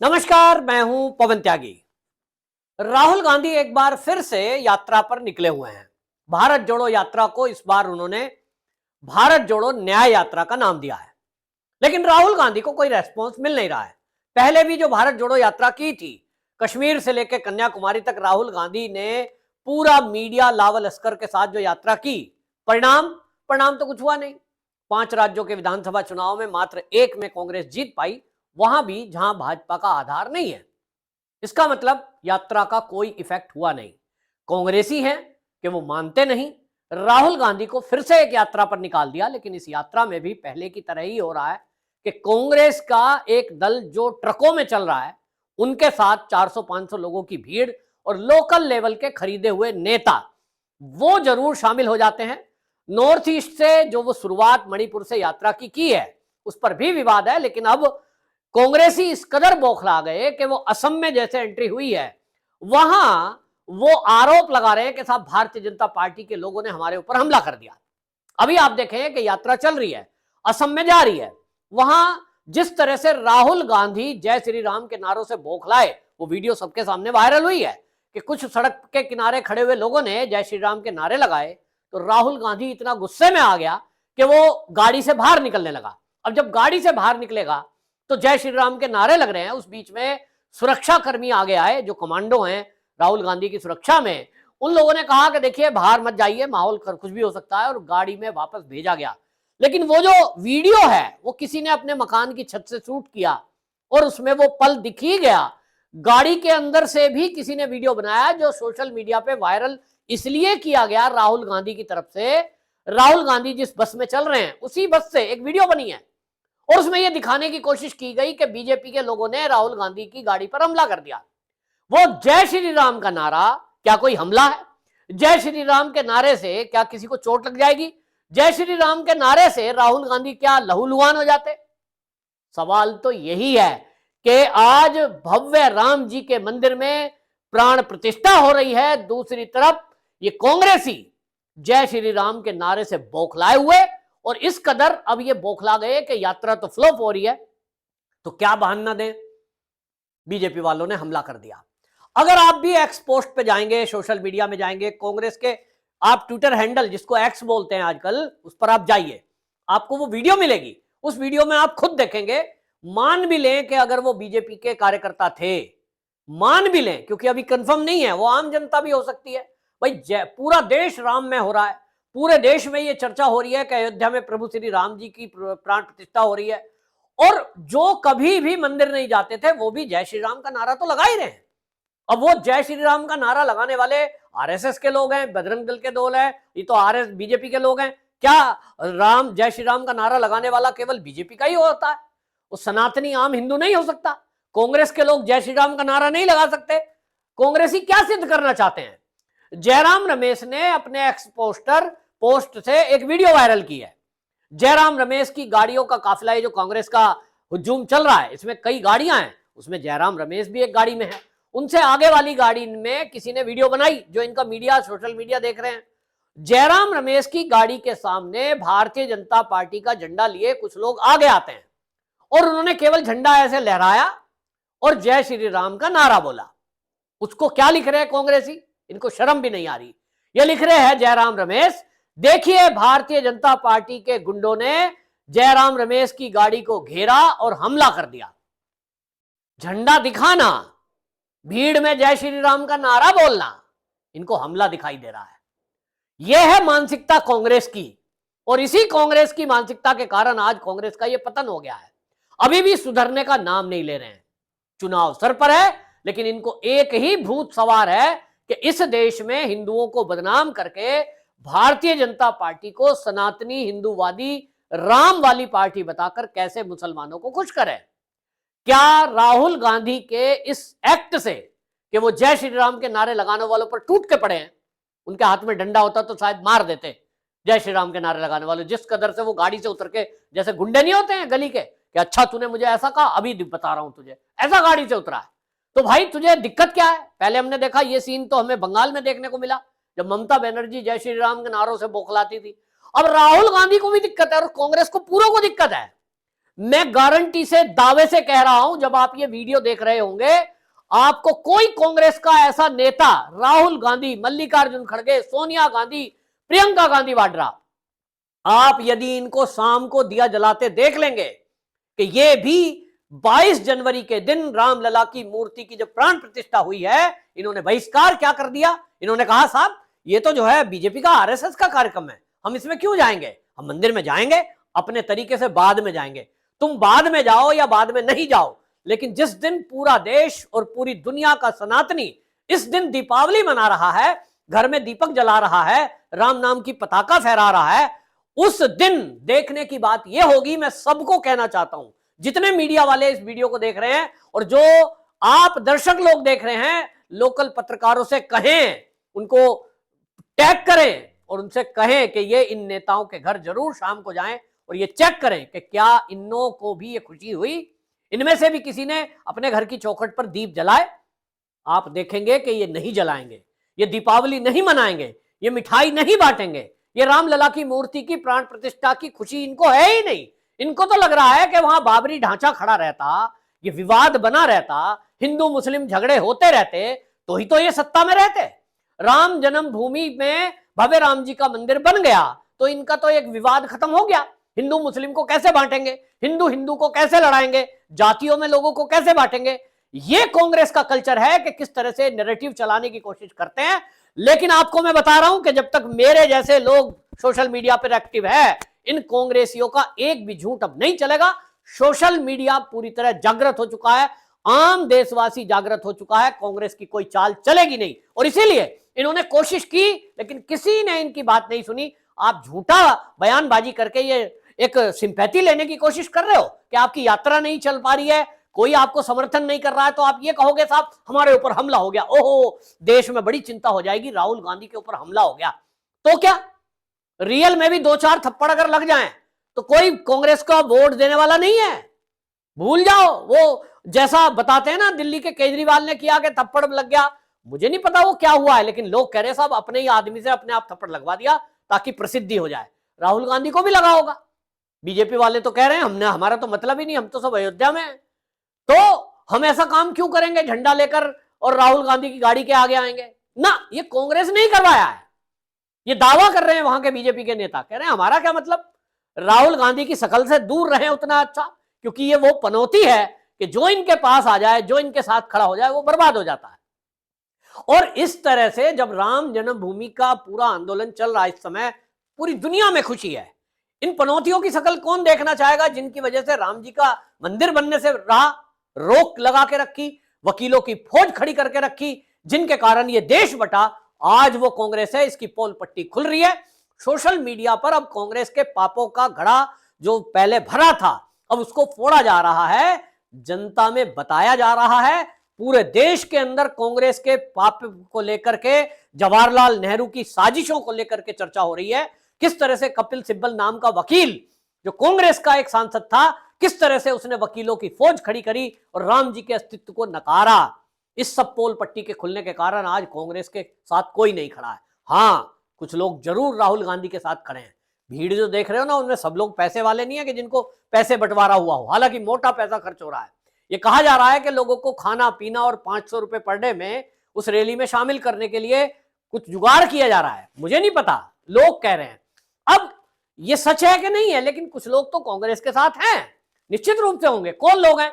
नमस्कार, मैं हूं पवन त्यागी। राहुल गांधी एक बार फिर से यात्रा पर निकले हुए हैं। भारत जोड़ो यात्रा को इस बार उन्होंने भारत जोड़ो न्याय यात्रा का नाम दिया है। लेकिन राहुल गांधी को कोई रेस्पॉन्स मिल नहीं रहा है। पहले भी जो भारत जोड़ो यात्रा की थी, कश्मीर से लेकर कन्याकुमारी तक राहुल गांधी ने पूरा मीडिया लावा लश्कर के साथ जो यात्रा की, परिणाम परिणाम तो कुछ हुआ नहीं। 5 राज्यों के विधानसभा चुनाव में मात्र एक में कांग्रेस जीत पाई, वहां भी जहां भाजपा का आधार नहीं है। इसका मतलब यात्रा का कोई इफेक्ट हुआ नहीं। कांग्रेसी हैं कि वो मानते नहीं। राहुल गांधी को फिर से एक यात्रा पर निकाल दिया, लेकिन इस यात्रा में भी पहले की तरह ही हो रहा है कि कांग्रेस का एक दल जो ट्रकों में चल रहा है, उनके साथ 400-500 लोगों की भीड़ और लोकल लेवल के खरीदे हुए नेता वो जरूर शामिल हो जाते हैं। नॉर्थ ईस्ट से जो वो शुरुआत मणिपुर से यात्रा की है, उस पर भी विवाद है। लेकिन अब कांग्रेसी इस कदर बौखला गए कि वो असम में जैसे एंट्री हुई है, वहां वो आरोप लगा रहे हैं कि साहब भारतीय जनता पार्टी के लोगों ने हमारे ऊपर हमला कर दिया। अभी आप देखें कि यात्रा चल रही है, असम में जा रही है, वहां जिस तरह से राहुल गांधी जय श्री राम के नारों से बौखलाए, वो वीडियो सबके सामने वायरल हुई है कि कुछ सड़क के किनारे खड़े हुए लोगों ने जय श्री राम के नारे लगाए, तो राहुल गांधी इतना गुस्से में आ गया कि वो गाड़ी से बाहर निकलने लगा। अब जब गाड़ी से बाहर निकलेगा तो जय श्री राम के नारे लग रहे हैं, उस बीच में सुरक्षा कर्मी आगे आए जो कमांडो हैं राहुल गांधी की सुरक्षा में। उन लोगों ने कहा कि देखिए बाहर मत जाइए, माहौल कुछ भी हो सकता है, और गाड़ी में वापस भेजा गया। लेकिन वो जो वीडियो है वो किसी ने अपने मकान की छत से शूट किया और उसमें वो पल दिख ही गया। गाड़ी के अंदर से भी किसी ने वीडियो बनाया जो सोशल मीडिया पे वायरल इसलिए किया गया राहुल गांधी की तरफ से। राहुल गांधी जिस बस में चल रहे हैं उसी बस से एक वीडियो बनी है और उसमें यह दिखाने की कोशिश की गई कि बीजेपी के लोगों ने राहुल गांधी की गाड़ी पर हमला कर दिया। वो जय श्री राम का नारा क्या कोई हमला है? जय श्री राम के नारे से क्या किसी को चोट लग जाएगी? जय श्री राम के नारे से राहुल गांधी क्या लहूलुहान हो जाते? सवाल तो यही है कि आज भव्य राम जी के मंदिर में प्राण प्रतिष्ठा हो रही है, दूसरी तरफ ये कांग्रेसी जय श्री राम के नारे से बौखलाए हुए, और इस कदर अब ये बौखला गए कि यात्रा तो फ्लॉप हो रही है, तो क्या बहाना दें? बीजेपी वालों ने हमला कर दिया। अगर आप भी एक्स पोस्ट पे जाएंगे, सोशल मीडिया में जाएंगे, कांग्रेस के आप ट्विटर हैंडल जिसको एक्स बोलते हैं आजकल, उस पर आप जाइए, आपको वो वीडियो मिलेगी। उस वीडियो में आप खुद देखेंगे, मान भी लें कि अगर वो बीजेपी के कार्यकर्ता थे, मान भी लें, क्योंकि अभी कंफर्म नहीं है, वो आम जनता भी हो सकती है। भाई पूरा देश राम में हो रहा है, पूरे देश में ये चर्चा हो रही है कि अयोध्या में प्रभु श्री राम जी की प्राण प्रतिष्ठा हो रही है, और जो कभी भी मंदिर नहीं जाते थे वो भी जय श्री राम का नारा तो लगा ही रहे हैं। अब वो जय श्री राम का नारा लगाने वाले आरएसएस के लोग हैं, बजरंग दल के दल है, ये तो बीजेपी के लोग हैं। क्या राम जय श्री राम का नारा लगाने वाला केवल बीजेपी का ही होता है? वो सनातनी आम हिंदू नहीं हो सकता? कांग्रेस के लोग जय श्री राम का नारा नहीं लगा सकते? कांग्रेसी क्या सिद्ध करना चाहते हैं? जयराम रमेश ने अपने एक्स पोस्ट से एक वीडियो वायरल की है। जयराम रमेश की गाड़ियों का काफिला, ये जो कांग्रेस का हुजूम चल रहा है, इसमें कई गाड़ियां हैं, उसमें जयराम रमेश भी एक गाड़ी में है। उनसे आगे वाली गाड़ी में किसी ने वीडियो बनाई, जो इनका मीडिया सोशल मीडिया देख रहे हैं। जयराम रमेश की गाड़ी के सामने भारतीय जनता पार्टी का झंडा लिए कुछ लोग आगे आते हैं और उन्होंने केवल झंडा ऐसे लहराया और जय श्री राम का नारा बोला। उसको क्या लिख रहे हैं कांग्रेसी? इनको शर्म भी नहीं आ रही। ये लिख रहे हैं जयराम रमेश, देखिए भारतीय जनता पार्टी के गुंडों ने जयराम रमेश की गाड़ी को घेरा और हमला कर दिया। झंडा दिखाना, भीड़ में जय श्री राम का नारा बोलना, इनको हमला दिखाई दे रहा है। यह है मानसिकता कांग्रेस की, और इसी कांग्रेस की मानसिकता के कारण आज कांग्रेस का यह पतन हो गया है। अभी भी सुधरने का नाम नहीं ले रहे हैं। चुनाव सर पर है, लेकिन इनको एक ही भूत सवार है कि इस देश में हिंदुओं को बदनाम करके भारतीय जनता पार्टी को सनातनी हिंदूवादी राम वाली पार्टी बताकर कैसे मुसलमानों को खुश करें। क्या राहुल गांधी के इस एक्ट से कि वो जय श्री राम के नारे लगाने वालों पर टूट के पड़े हैं, उनके हाथ में डंडा होता तो शायद मार देते जय श्री राम के नारे लगाने वाले। जिस कदर से वो गाड़ी से उतर के, जैसे गुंडे नहीं होते हैं गली के, कि अच्छा तूने मुझे ऐसा कहा, अभी बता रहा हूं तुझे, ऐसा गाड़ी से उतरा है, तो भाई तुझे दिक्कत क्या है? पहले हमने देखा ये सीन तो हमें बंगाल में देखने को मिला, जब ममता बनर्जी जय श्री राम के नारों से बौखलाती थी। अब राहुल गांधी को भी दिक्कत है और कांग्रेस को पूरों को दिक्कत है। मैं गारंटी से दावे से कह रहा हूं, जब आप ये वीडियो देख रहे होंगे आपको कोई कांग्रेस का ऐसा नेता, राहुल गांधी, मल्लिकार्जुन खड़गे, सोनिया गांधी, प्रियंका गांधी वाड्रा, आप यदि इनको शाम को दिया जलाते देख लेंगे कि ये भी 22 जनवरी के दिन रामलला की मूर्ति की जब प्राण प्रतिष्ठा हुई है, इन्होंने बहिष्कार क्या कर दिया। इन्होंने कहा साहब ये तो जो है बीजेपी का, आरएसएस का कार्यक्रम है, हम इसमें क्यों जाएंगे, हम मंदिर में जाएंगे अपने तरीके से, बाद में जाएंगे। तुम बाद में जाओ या बाद में नहीं जाओ, लेकिन जिस दिन पूरा देश और पूरी दुनिया का सनातनी इस दिन दीपावली मना रहा है, घर में दीपक जला रहा है, राम नाम की पताका फहरा रहा है, उस दिन देखने की बात यह होगी। मैं सबको कहना चाहता हूं, जितने मीडिया वाले इस वीडियो को देख रहे हैं और जो आप दर्शक लोग देख रहे हैं, लोकल पत्रकारों से कहें, उनको टैग करें और उनसे कहें कि ये इन नेताओं के घर जरूर शाम को जाएं और ये चेक करें कि क्या इनों को भी ये खुशी हुई, इनमें से भी किसी ने अपने घर की चौखट पर दीप जलाए। आप देखेंगे कि ये नहीं जलाएंगे, ये दीपावली नहीं मनाएंगे, ये मिठाई नहीं बांटेंगे, ये रामलला की मूर्ति की प्राण प्रतिष्ठा की खुशी इनको है ही नहीं। इनको तो लग रहा है कि वहां बाबरी ढांचा खड़ा रहता, ये विवाद बना रहता, हिंदू मुस्लिम झगड़े होते रहते, तो ही तो ये सत्ता में रहते। राम जन्मभूमि में भव्य राम जी का मंदिर बन गया तो इनका तो एक विवाद खत्म हो गया। हिंदू मुस्लिम को कैसे बांटेंगे, हिंदू हिंदू को कैसे लड़ाएंगे, जातियों में लोगों को कैसे बांटेंगे। ये कांग्रेस का कल्चर है कि किस तरह से नैरेटिव चलाने की कोशिश करते हैं। लेकिन आपको मैं बता रहा हूं कि जब तक मेरे जैसे लोग सोशल मीडिया पर एक्टिव है, इन कांग्रेसियों का एक भी झूठ अब नहीं चलेगा। सोशल मीडिया पूरी तरह जागृत हो चुका है, आम देशवासी जागृत हो चुका है, कांग्रेस की कोई चाल चलेगी नहीं। और इसीलिए इन्होंने कोशिश की लेकिन किसी ने इनकी बात नहीं सुनी। आप झूठा बयानबाजी करके ये एक सिंपैथी लेने की कोशिश कर रहे हो कि आपकी यात्रा नहीं चल पा रही है, कोई आपको समर्थन नहीं कर रहा है, तो आप ये कहोगे साहब हमारे ऊपर हमला हो गया, ओहो देश में बड़ी चिंता हो जाएगी, राहुल गांधी के ऊपर हमला हो गया। तो क्या रियल में भी 2-4 थप्पड़ अगर लग जाएं तो कोई कांग्रेस का वोट देने वाला नहीं है। भूल जाओ, वो जैसा बताते हैं ना दिल्ली के केजरीवाल ने किया कि थप्पड़ लग गया, मुझे नहीं पता वो क्या हुआ है, लेकिन लोग कह रहे साहब अपने ही आदमी से अपने आप थप्पड़ लगवा दिया ताकि प्रसिद्धि हो जाए। राहुल गांधी को भी लगा होगा। बीजेपी वाले तो कह रहे हैं हमने, हमारा तो मतलब ही नहीं, हम तो सब अयोध्या में हैं, तो हम ऐसा काम क्यों करेंगे झंडा लेकर और राहुल गांधी की गाड़ी के आगे आएंगे ना। ये कांग्रेस नहीं करवाया है, ये दावा कर रहे हैं वहां के बीजेपी के नेता, कह रहे हैं हमारा क्या मतलब, राहुल गांधी की शकल से दूर रहे उतना अच्छा, क्योंकि ये वो पनौती है कि जो इनके पास आ जाए, जो इनके साथ खड़ा हो जाए वो बर्बाद हो जाता है। और इस तरह से जब राम जन्मभूमि का पूरा आंदोलन चल रहा है, इस समय पूरी दुनिया में खुशी है, इन पनौतियों की शकल कौन देखना चाहेगा जिनकी वजह से राम जी का मंदिर बनने से रोक लगा के रखी, वकीलों की फौज खड़ी करके रखी, जिनके कारण ये देश बटा। आज वो कांग्रेस है, इसकी पोल पट्टी खुल रही है। सोशल मीडिया पर अब कांग्रेस के पापों का घड़ा जो पहले भरा था अब उसको फोड़ा जा रहा है, जनता में बताया जा रहा है। पूरे देश के अंदर कांग्रेस के पाप को लेकर के, जवाहरलाल नेहरू की साजिशों को लेकर के चर्चा हो रही है। किस तरह से कपिल सिब्बल नाम का वकील, जो कांग्रेस का एक सांसद था, किस तरह से उसने वकीलों की फौज खड़ी करी और राम जी के अस्तित्व को नकारा। इस सब पोल पट्टी के खुलने के कारण आज कांग्रेस के साथ कोई नहीं खड़ा है। हाँ, कुछ लोग जरूर राहुल गांधी के साथ खड़े हैं। भीड़ जो देख रहे हो ना, उनमें सब लोग पैसे वाले नहीं है कि जिनको पैसे बंटवारा हुआ हो, हालांकि मोटा पैसा खर्च हो रहा है। ये कहा जा रहा है कि लोगों को खाना पीना और 500 रुपए पर डे में उस रैली में शामिल करने के लिए कुछ जुगाड़ किया जा रहा है, मुझे नहीं पता, लोग कह रहे हैं। अब ये सच है कि नहीं है, लेकिन कुछ लोग तो कांग्रेस के साथ हैं, निश्चित रूप से होंगे। कौन लोग हैं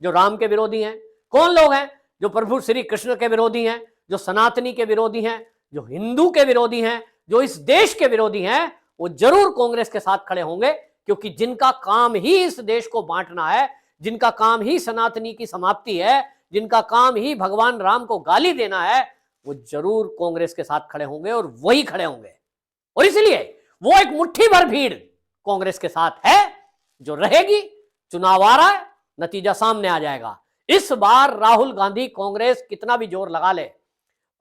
जो राम के विरोधी हैं, कौन लोग हैं जो प्रभु श्री कृष्ण के विरोधी हैं, जो सनातनी के विरोधी हैं, जो हिंदू के विरोधी हैं, जो इस देश के विरोधी हैं, वो जरूर कांग्रेस के साथ खड़े होंगे। क्योंकि जिनका काम ही इस देश को बांटना है, जिनका काम ही सनातनी की समाप्ति है, जिनका काम ही भगवान राम को गाली देना है, वो जरूर कांग्रेस के साथ खड़े होंगे और वही खड़े होंगे। और इसलिए वो एक मुट्ठी भर भीड़ कांग्रेस के साथ है जो रहेगी। चुनाव आ रहा है, नतीजा सामने आ जाएगा। इस बार राहुल गांधी कांग्रेस कितना भी जोर लगा ले,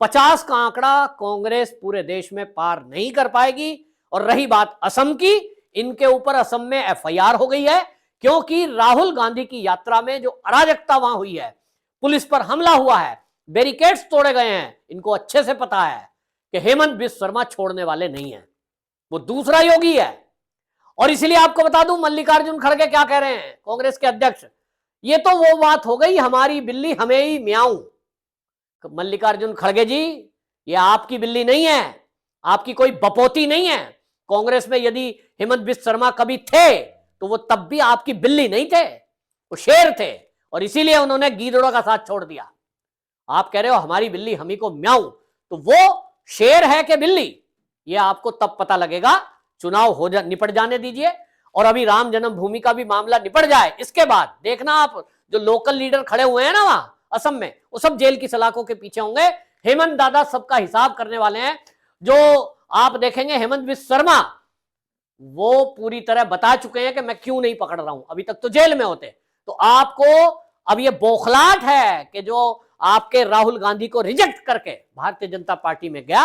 50 का आंकड़ा कांग्रेस पूरे देश में पार नहीं कर पाएगी। और रही बात असम की, इनके ऊपर असम में एफआईआर हो गई है, क्योंकि राहुल गांधी की यात्रा में जो अराजकता वहां हुई है, पुलिस पर हमला हुआ है, बैरिकेड्स तोड़े गए हैं। इनको अच्छे से पता है कि हेमंत बिस्व शर्मा छोड़ने वाले नहीं है, वो दूसरा योगी है। और इसलिए आपको बता दूं, मल्लिकार्जुन खड़गे क्या कह रहे हैं, कांग्रेस के अध्यक्ष, ये तो वो बात हो गई, हमारी बिल्ली हमें ही म्याऊं। मल्लिकार्जुन खड़गे जी, ये आपकी बिल्ली नहीं है, आपकी कोई बपोती नहीं है। कांग्रेस में यदि हेमंत बिस्व शर्मा कभी थे तो वो तब भी आपकी बिल्ली नहीं थे, वो शेर थे, और इसीलिए उन्होंने गीदड़ों का साथ छोड़ दिया। आप कह रहे हो हमारी बिल्ली हमी को म्याऊं, तो वो शेर है कि बिल्ली, ये आपको तब पता लगेगा। चुनाव निपट जाने दीजिए, और अभी राम जन्मभूमि का भी मामला निपट जाए, इसके बाद देखना आप, जो लोकल लीडर खड़े हुए हैं ना वहां असम में, वो सब जेल की सलाखों के पीछे होंगे। हेमंत दादा सबका हिसाब करने वाले हैं। जो आप देखेंगे हेमंत बिस्व शर्मा, वो पूरी तरह बता चुके हैं कि मैं क्यों नहीं पकड़ रहा हूं, अभी तक तो जेल में होते। तो आपको अब ये बौखलाहट है कि जो आपके राहुल गांधी को रिजेक्ट करके भारतीय जनता पार्टी में गया,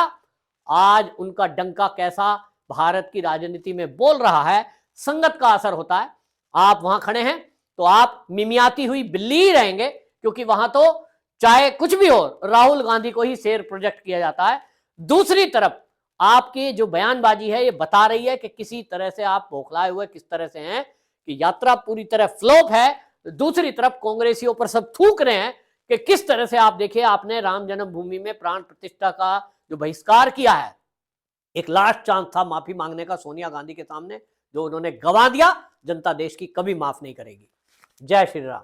आज उनका डंका कैसा भारत की राजनीति में बोल रहा है, संगत का असर होता है। आप वहां खड़े हैं तो आप मिमियाती हुई बिल्ली ही रहेंगे, क्योंकि वहां तो चाहे कुछ भी हो राहुल गांधी को ही शेर प्रोजेक्ट किया जाता है। दूसरी तरफ आपकी जो बयानबाजी है ये बता रही है कि किसी तरह से आप बौखलाए हुए किस तरह से हैं, कि यात्रा पूरी तरह फ्लॉप है। दूसरी तरफ कांग्रेसियों पर सब थूक रहे हैं कि किस तरह से आप देखिए, आपने राम जन्मभूमि में प्राण प्रतिष्ठा का जो बहिष्कार किया है, एक लास्ट चांस था माफी मांगने का सोनिया गांधी के सामने, जो उन्होंने गंवा दिया। जनता देश की कभी माफ नहीं करेगी। जय श्री राम।